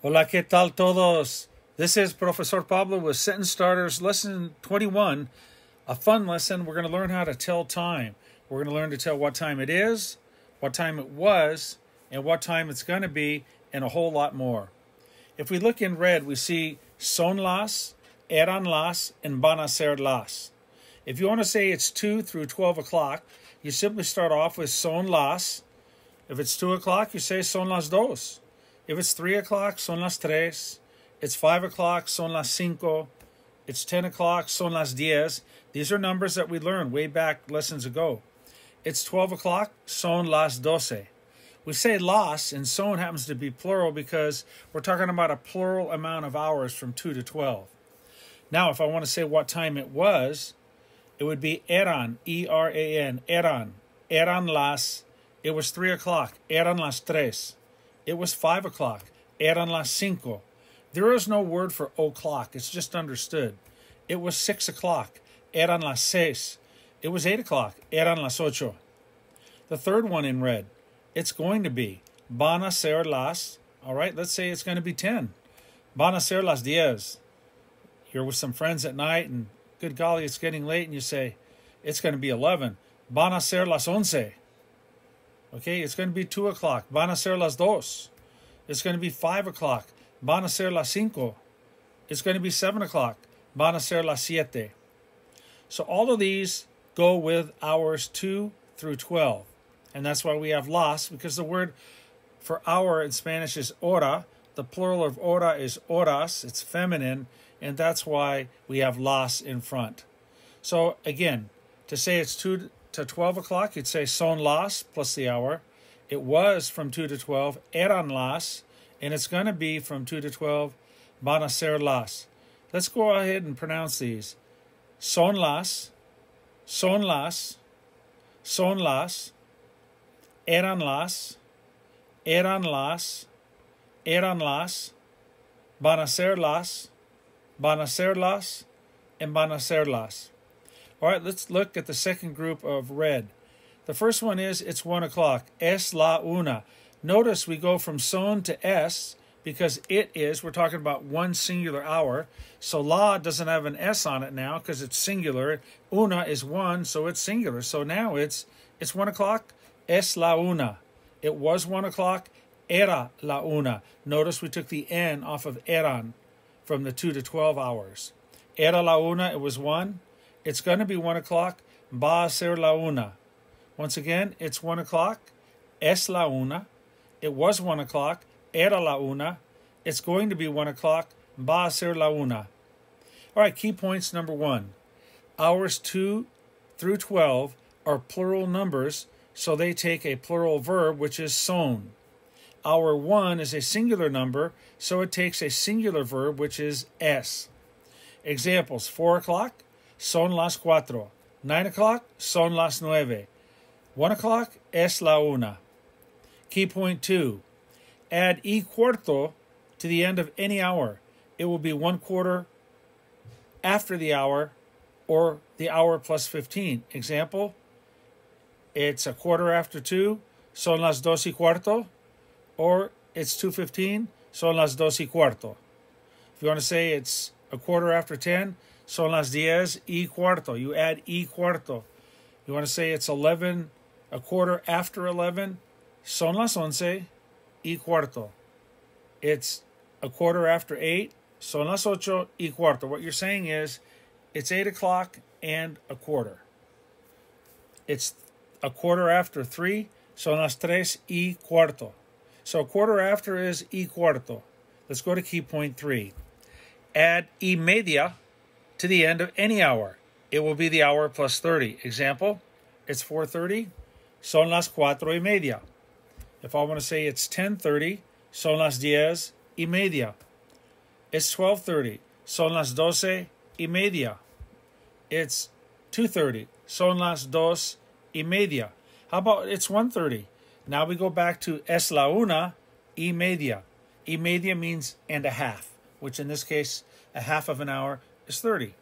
Hola, ¿qué tal todos? This is Profesor Pablo with Sentence Starters, Lesson 21, a fun lesson. We're going to learn how to tell time. We're going to learn to tell what time it is, what time it was, and what time it's going to be, and a whole lot more. If we look in red, we see son las, eran las, and van a ser las. If you want to say it's 2 through 12 o'clock, you simply start off with son las. If it's 2 o'clock, you say son las dos. If it's 3 o'clock, son las tres. It's 5 o'clock, son las cinco. It's 10 o'clock, son las diez. These are numbers that we learned way back lessons ago. It's 12 o'clock, son las doce. We say las, and son happens to be plural because we're talking about a plural amount of hours from 2 to 12. Now, if I want to say what time it was, it would be eran, E-R-A-N, eran. Eran las, it was 3 o'clock, eran las tres. It was 5 o'clock, eran las cinco. There is no word for o'clock, it's just understood. It was 6 o'clock, eran las seis. It was 8 o'clock, eran las ocho. The third one in red, it's going to be van a ser las, all right, let's say it's going to be 10. Van a ser las diez. You're with some friends at night and good golly, it's getting late, and you say, it's going to be 11. Van a ser las once. Okay, it's going to be 2 o'clock. Van a ser las dos. It's going to be 5 o'clock. Van a ser las cinco. It's going to be 7 o'clock. Van a ser las siete. So all of these go with hours 2 through 12. And that's why we have las, because the word for hour in Spanish is hora. The plural of hora is horas. It's feminine. And that's why we have las in front. So again, to say it's 2 to 12 o'clock, you'd say son las plus the hour. It was from 2 to 12, eran las, and it's going to be from 2 to 12, van a ser las. Let's go ahead and pronounce these. Son las, son las, son las, eran las, eran las, eran las, van a ser las, van a ser las, and van a ser las. All right, let's look at the second group of red. The first one is, it's 1 o'clock. Es la una. Notice we go from son to es because it is. We're talking about one singular hour. So la doesn't have an s on it now because it's singular. Una is one, so it's singular. So now it's 1 o'clock. Es la una. It was 1 o'clock. Era la una. Notice we took the n off of eran from the 2 to 12 hours. Era la una, it was 1. It's going to be 1 o'clock. Va a ser la una. Once again, it's 1 o'clock. Es la una. It was 1 o'clock. Era la una. It's going to be 1 o'clock. Va a ser la una. All right, key points number 1. Hours 2 through 12 are plural numbers, so they take a plural verb, which is son. Hour 1 is a singular number, so it takes a singular verb, which is es. Examples, 4 o'clock. Son las cuatro. 9 o'clock, son las nueve. 1 o'clock, es la una. Key point 2. Add y cuarto to the end of any hour. It will be 1 quarter after the hour or the hour plus 15. Example, it's a quarter after 2, son las dos y cuarto. Or it's 2:15, son las dos y cuarto. If you want to say it's a quarter after 10, son las 10 y cuarto. You add y cuarto. You want to say it's 11, a quarter after 11, son las 11 y cuarto. It's a quarter after 8, son las 8 y cuarto. What you're saying is it's 8 o'clock and a quarter. It's a quarter after 3, son las 3 y cuarto. So a quarter after is y cuarto. Let's go to key point 3. Add y media to the end of any hour. It will be the hour plus 30. Example, it's 4:30, son las 4:30. If I want to say it's 10:30, son las 10:30. It's 12:30, son las 12:30. It's 2:30, son las 2:30. How about it's 1:30? Now we go back to es la una y media. Y media means and a half, which in this case, a half of an hour is 30.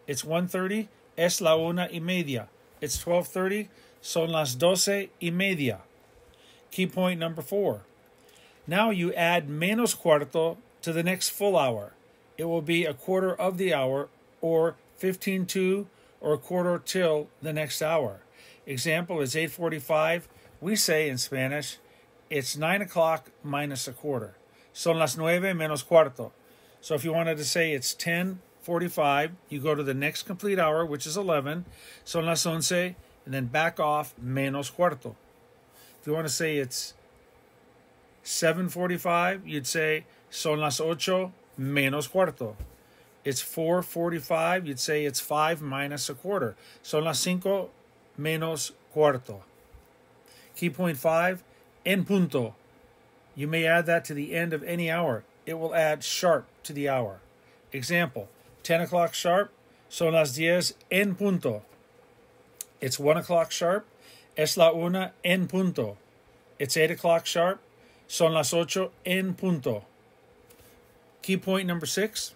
It's 1:30, es la una y media. It's 12:30, son las 12:30. Key point number 4. Now you add menos cuarto to the next full hour. It will be a quarter of the hour, or 15 to, or a quarter till the next hour. Example is 8:45. We say in Spanish, it's 9 o'clock minus a quarter. Son las 9 menos cuarto. So if you wanted to say it's 10:45, you go to the next complete hour, which is 11. Son las 11, and then back off menos cuarto. If you want to say it's 7:45, you'd say son las 8 menos cuarto. It's 4:45, you'd say it's 5 minus a quarter. Son las 5 menos cuarto. Key point 5, en punto. You may add that to the end of any hour. It will add sharp to the hour. Example, 10 o'clock sharp, son las 10 en punto. It's 1 o'clock sharp, es la 1 en punto. It's 8 o'clock sharp, son las 8 en punto. Key point number 6,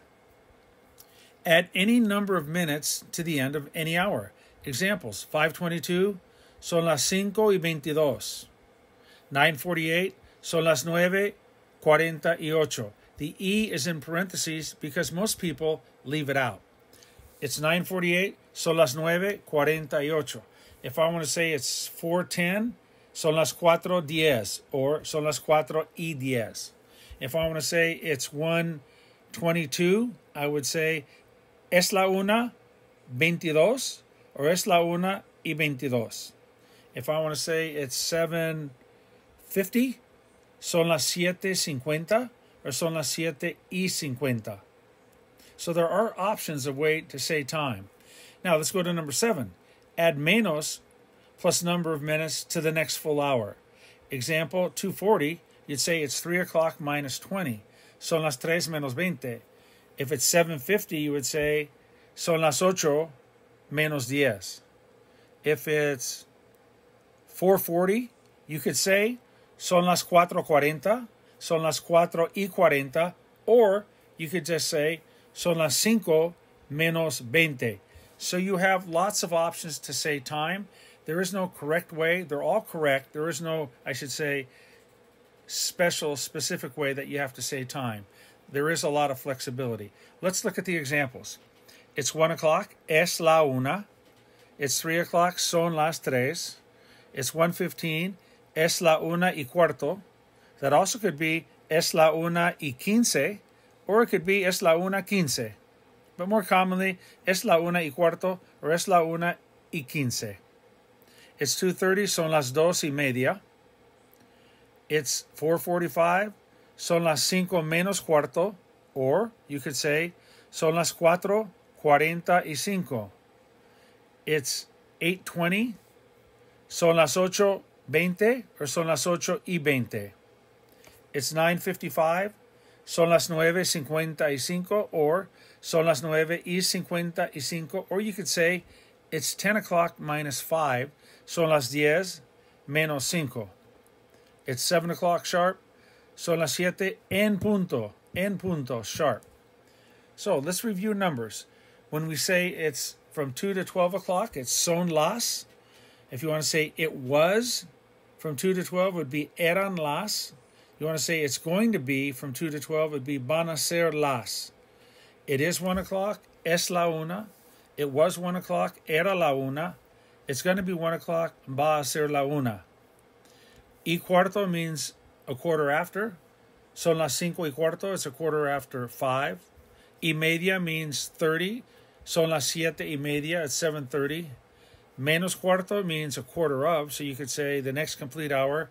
add any number of minutes to the end of any hour. Examples, 5:22, son las 5:22. 9:48, son las 9:48. The E is in parentheses because most people leave it out. It's 9:48, son las 9:48. If I want to say it's 4:10, son las 4:10, or son las 4:10. If I want to say it's 1:22, I would say es la 1:22, or es la 1:22. If I want to say it's 7:50, son las 7:50, or son las 7:50. So there are options of way to say time. Now let's go to number 7. Add menos plus number of minutes to the next full hour. Example, 2:40, you'd say it's 3 o'clock minus 20. Son las 3 menos 20. If it's 7:50, you would say son las 8 menos 10. If it's 4:40, you could say son las 4:40, son las 4:40, or you could just say son las 5 menos 20. So you have lots of options to say time. There is no correct way. They're all correct. There is no, I should say, specific way that you have to say time. There is a lot of flexibility. Let's look at the examples. It's 1 o'clock, es la 1. It's 3 o'clock, son las 3. It's 1:15, es la 1:15. That also could be es la 1:15, or it could be es la 1:15. But more commonly, es la 1:15, or es la 1:15. It's 2:30, son las 2:30. It's 4:45, son las 5 menos cuarto, or you could say son las 4:45. It's 8:20, son las 8:20, or son las 8:20. It's 9:55, son las 9:55, or son las 9:55, or you could say it's 10 o'clock minus 5, son las 10 menos 5. It's 7 o'clock sharp, son las 7 en punto sharp. So let's review numbers. When we say it's from 2 to 12 o'clock, it's son las. If you want to say it was from 2 to 12, it would be eran las. You want to say it's going to be from 2 to 12, it would be van a ser las. It is 1 o'clock, es la 1. It was 1 o'clock, era la 1. It's going to be 1 o'clock, va a ser la 1. Y cuarto means a quarter after. Son las 5:15, it's a quarter after 5. Y media means 30. Son las 7:30, it's 7:30. Menos cuarto means a quarter of, so you could say the next complete hour,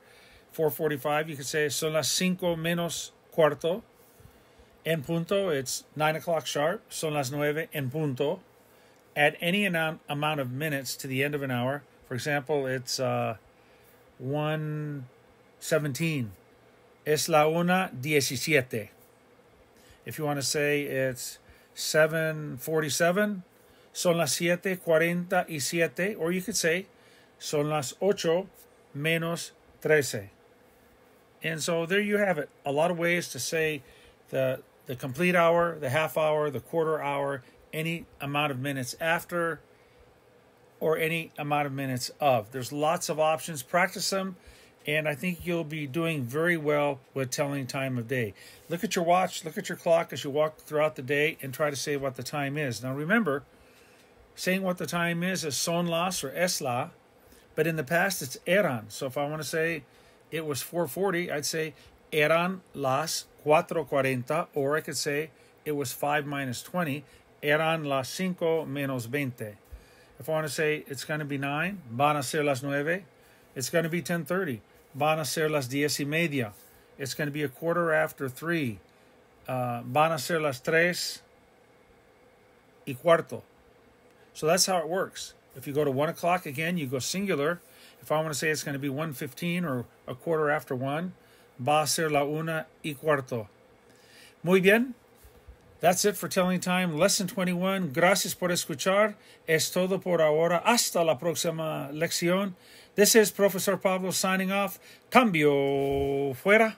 4:45, you could say son las 5 menos cuarto. En punto, it's 9 o'clock sharp. Son las 9 en punto. Add any amount of minutes to the end of an hour. For example, it's 1:17. Es la 1:17. If you want to say it's 7:47, son las 7:47, or you could say son las 8 menos 13. And so there you have it. A lot of ways to say the complete hour, the half hour, the quarter hour, any amount of minutes after, or any amount of minutes of. There's lots of options. Practice them. And I think you'll be doing very well with telling time of day. Look at your watch, look at your clock as you walk throughout the day and try to say what the time is. Now remember, saying what the time is son las or es la, but in the past it's eran. So if I want to say it was 4:40, I'd say eran las 4:40, or I could say it was 5 minus 20, eran las 5 menos 20. If I want to say it's going to be 9, van a ser las 9, it's going to be 10:30. Van a ser las 10:30. It's going to be 3:15. Van a ser las 3:15. So that's how it works. If you go to 1 o'clock again, you go singular. If I want to say it's going to be 1:15 or 1:15, va a ser la 1:15. Muy bien. That's it for Telling Time, Lesson 21. Gracias por escuchar. Es todo por ahora. Hasta la próxima lección. This is Professor Pablo signing off. Cambio fuera.